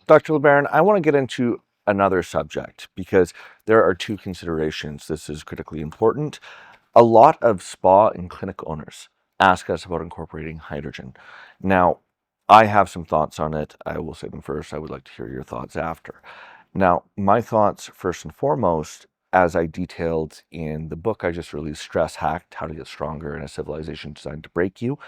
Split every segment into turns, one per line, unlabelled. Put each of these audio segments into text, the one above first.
Dr. LeBaron, I want to get into another subject because there are two considerations. This is critically important. A lot of spa and clinic owners ask us about incorporating hydrogen. Now, I have some thoughts on it. I will say them first. I would like to hear your thoughts after. Now, my thoughts, first and foremost, as I detailed in the book I just released, Stress Hacked: How to Get Stronger in a Civilization Designed to Break You,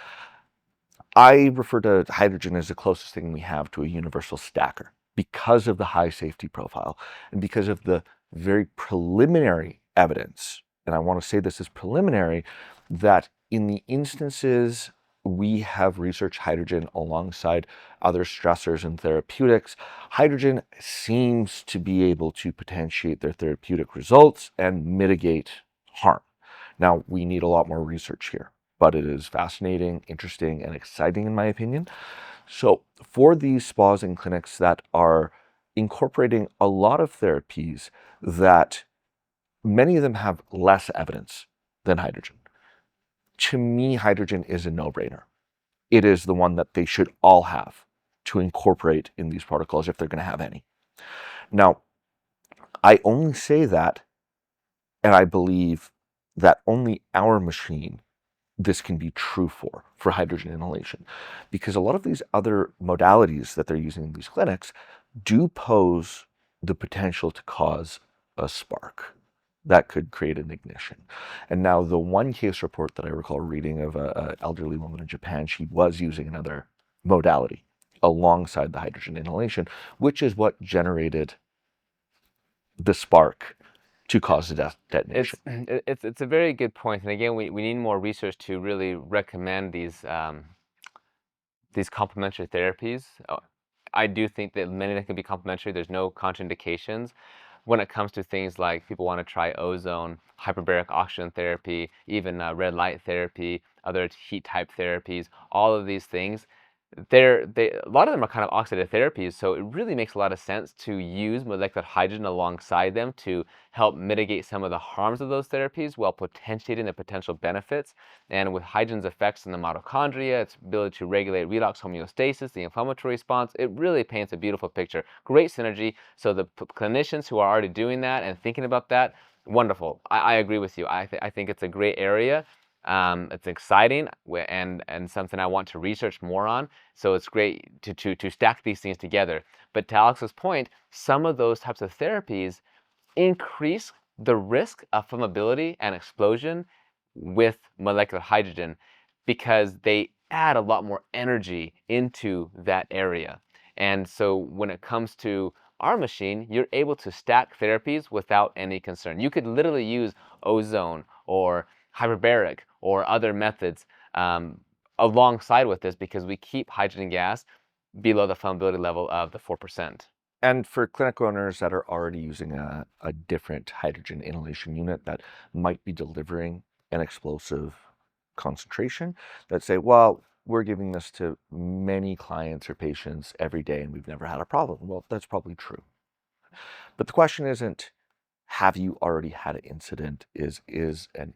I refer to hydrogen as the closest thing we have to a universal stacker because of the high safety profile and because of the very preliminary evidence. And I want to say this is preliminary, that in the instances we have researched hydrogen alongside other stressors and therapeutics, hydrogen seems to be able to potentiate their therapeutic results and mitigate harm. Now, we need a lot more research here, but it is fascinating, interesting, and exciting in my opinion. So for these spas and clinics that are incorporating a lot of therapies that many of them have less evidence than hydrogen, to me, hydrogen is a no-brainer. It is the one that they should all have to incorporate in these protocols if they're going to have any. Now, I only say that, and I believe that only our machine this can be true for hydrogen inhalation, because a lot of these other modalities that they're using in these clinics do pose the potential to cause a spark that could create an ignition. And now the one case report that I recall reading of an elderly woman in Japan, she was using another modality alongside the hydrogen inhalation, which is what generated the spark to cause the detonation.
It's a very good point, and again, we need more research to really recommend these complementary therapies. I do think that many of them can be complementary. There's no contraindications when it comes to things like people want to try ozone, hyperbaric oxygen therapy, even red light therapy, other heat type therapies. All of these things, a lot of them are kind of oxidative therapies, so it really makes a lot of sense to use molecular hydrogen alongside them to help mitigate some of the harms of those therapies while potentiating the potential benefits. And with hydrogen's effects in the mitochondria, its ability to regulate redox homeostasis, the inflammatory response, it really paints a beautiful picture. Great synergy. So the clinicians who are already doing that and thinking about that, wonderful. I agree with you. I think it's a great area. It's exciting and something I want to research more on. So it's great to stack these things together. But to Alex's point, some of those types of therapies increase the risk of flammability and explosion with molecular hydrogen because they add a lot more energy into that area. And so when it comes to our machine, you're able to stack therapies without any concern. You could literally use ozone or hyperbaric or other methods alongside with this because we keep hydrogen gas below the flammability level of the 4%.
And for clinic owners that are already using a different hydrogen inhalation unit that might be delivering an explosive concentration, that say, well, we're giving this to many clients or patients every day and we've never had a problem. Well, that's probably true. But the question isn't, have you already had an incident? Is an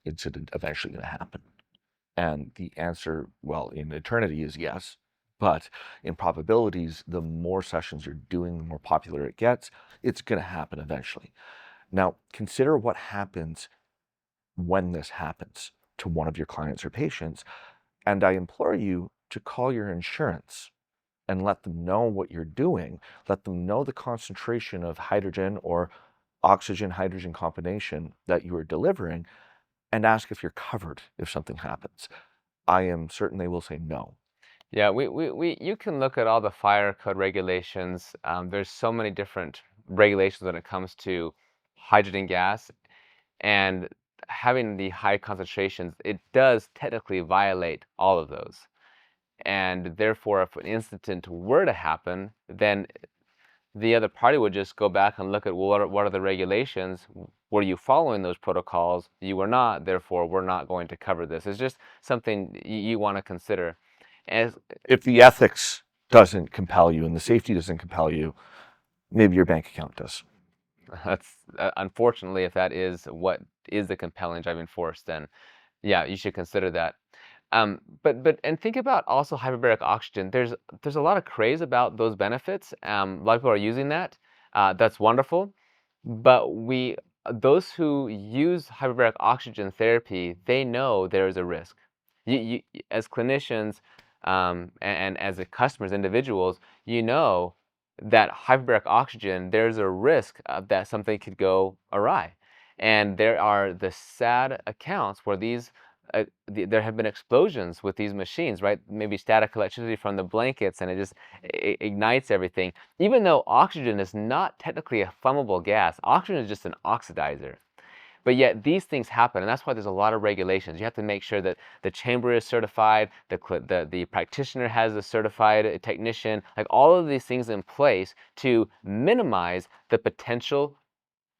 incident eventually going to happen? And the answer, well, in eternity is yes. But in probabilities, the more sessions you're doing, the more popular it gets, it's going to happen eventually. Now, consider what happens when this happens to one of your clients or patients. And I implore you to call your insurance and let them know what you're doing. Let them know the concentration of hydrogen or oxygen hydrogen combination that you are delivering and ask if you're covered if something happens. I am certain they will say no.
Yeah, you can look at all the fire code regulations. There's so many different regulations when it comes to hydrogen gas, and having the high concentrations, it does technically violate all of those. And therefore, if an incident were to happen, then the other party would just go back and look at what are the regulations. Were you following those protocols? You were not, therefore we're not going to cover this. It's just something you want to consider. As
If the ethics doesn't compel you and the safety doesn't compel you, maybe your bank account does.
that's unfortunately, if that is what is the compelling driving force, then yeah, you should consider that. And think about also hyperbaric oxygen. There's a lot of craze about those benefits. A lot of people are using that. That's wonderful. But those who use hyperbaric oxygen therapy, they know there is a risk. You as clinicians, and as customers, individuals, you know that hyperbaric oxygen, there's a risk that something could go awry. And there are the sad accounts where there have been explosions with these machines, right? Maybe static electricity from the blankets, and it just ignites everything. Even though oxygen is not technically a flammable gas, oxygen is just an oxidizer. But yet these things happen, and that's why there's a lot of regulations. You have to make sure that the chamber is certified, the practitioner has a certified technician, like all of these things in place to minimize the potential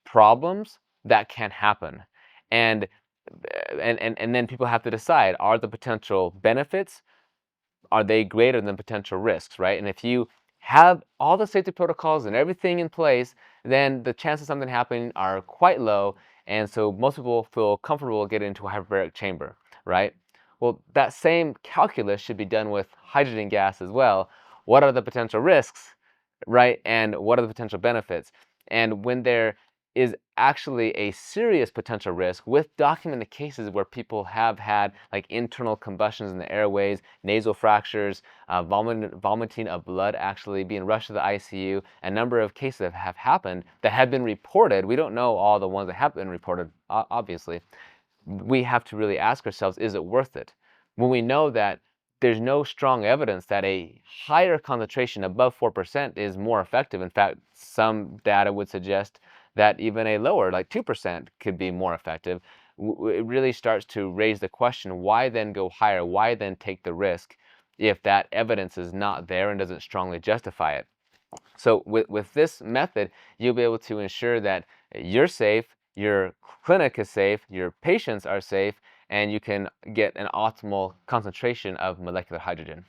problems that can happen. And and then people have to decide, are the potential benefits, are they greater than potential risks, right? And if you have all the safety protocols and everything in place, then the chances of something happening are quite low. And so most people feel comfortable getting into a hyperbaric chamber, right? Well, that same calculus should be done with hydrogen gas as well. What are the potential risks, right? And what are the potential benefits? And when there is actually a serious potential risk with documented cases where people have had like internal combustions in the airways, nasal fractures, vomiting of blood, actually being rushed to the ICU, a number of cases that have happened that have been reported. We don't know all the ones that have been reported, obviously. We have to really ask ourselves, is it worth it? When we know that there's no strong evidence that a higher concentration above 4% is more effective. In fact, some data would suggest that even a lower, like 2%, could be more effective. It really starts to raise the question, why then go higher? Why then take the risk if that evidence is not there and doesn't strongly justify it? So with this method, you'll be able to ensure that you're safe, your clinic is safe, your patients are safe, and you can get an optimal concentration of molecular hydrogen.